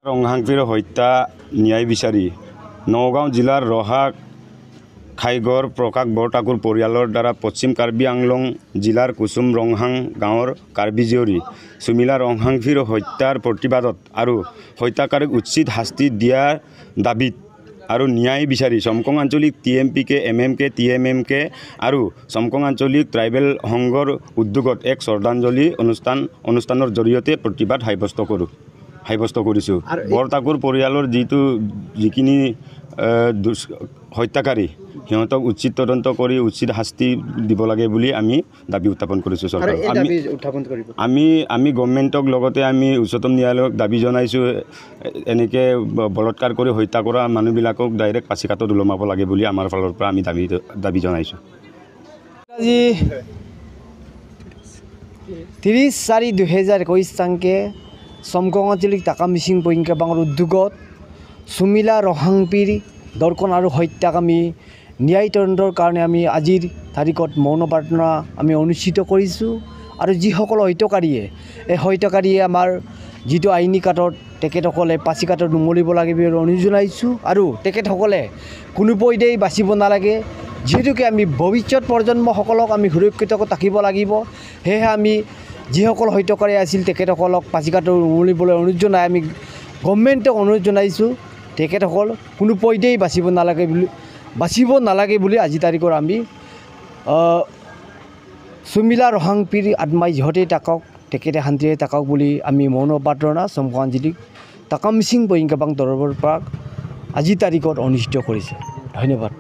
ৰংহাংপিৰ হত্যা ন্যায় বিচাৰি নগাঁও জিলাৰ ৰহা খাইগড় প্ৰকাশ বৰঠাকুৰ পৰিয়ালৰ দ্বাৰা পশ্চিম কাৰ্বি আংলং জিলাৰ কুসুম ৰংহাং গাঁৱৰ কাৰ্বি জীয়ৰী সুমিলা ৰংহাংপিৰ হত্যাৰ প্ৰতিবাদত আৰু হত্যাকাৰীক উচিত শাস্তি দিয়াৰ দাবীত আৰু ন্যায় বিচাৰি চমকং আঞ্চলিক TMPK MMK TMMK আৰু চমকং আঞ্চলিক ট্ৰাইবেল সংঘৰ উদ্যোগত এক শ্ৰদ্ধাঞ্জলি অনুষ্ঠানৰ জৰিয়তে প্ৰতিবাদ সাব্যস্ত কৰিছোঁ। বৰঠাকুৰ পৰিয়ালৰ যিখিনি হত্যাকাৰী সিহঁতক উচিত তদন্ত কৰি উচিত শাস্তি দিব লাগে বুলি আমি দাবী উত্থাপন কৰিছোঁ। চৰকাৰ আমি গভৰ্ণমেণ্টক লগতে আমি উচ্চতম ন্যায়ালয়ক দাবী জনাইছোঁ, এনেকৈ বলৎকাৰ কৰি হত্যা কৰা মানুহবিলাকক ডাইৰেক্ট পাচিঘাটত ওলমাব লাগে বুলি আমাৰ ফালৰ পৰা আমি দাবী জনাইছোঁ। আজি 30/4/2021 তাৰিখে চমকং আঞ্চলিক টাকা মিচিং পইংকাবাঙৰ উদ্যোগত সুমিলা ৰংহাংপিৰ দৰ্শন আৰু হত্যাক আমি ন্যায় তদন্তৰ কাৰণে আমি আজিৰ তাৰিখত মৌন প্ৰাৰ্থনা আমি অনুষ্ঠিত কৰিছোঁ। আৰু যিসকল হত্যাকাৰীয়ে আমাৰ যিটো আইনী কাটত তেখেতসকলে পাচিঘাটত উমলিব লাগে বুলি অনুৰোধ জনাইছোঁ। আৰু তেখেতসকলে কোনো পধ্যেই বাচিব নালাগে, যিহেতুকে আমি ভৱিষ্যত প্ৰজন্মসকলক আমি সুৰক্ষিত থাকিব লাগিব। সেয়েহে আমি যিসকল হত্যাকাৰী আছিল তেখেতসকলক পাচিঘাটত উমলিবলৈ অনুৰোধ জনাই আমি গভৰ্ণমেণ্টক অনুৰোধ জনাইছোঁ, তেখেতসকল কোনো পধ্যেই বাচিব নালাগে বুলি আজি তাৰিখৰ আমি সুমিলা ৰংহাংপিৰ আত্মাই যিহতেই থাকক তেখেতে শান্তিৰে থাকক বুলি আমি মৌন প্ৰাৰ্থনা চমকং আঞ্চলিক টাকা মিচিং পইংকাবাং তৰফৰ পৰা আজি তাৰিখত অনুষ্ঠিত কৰিছে। ধন্যবাদ।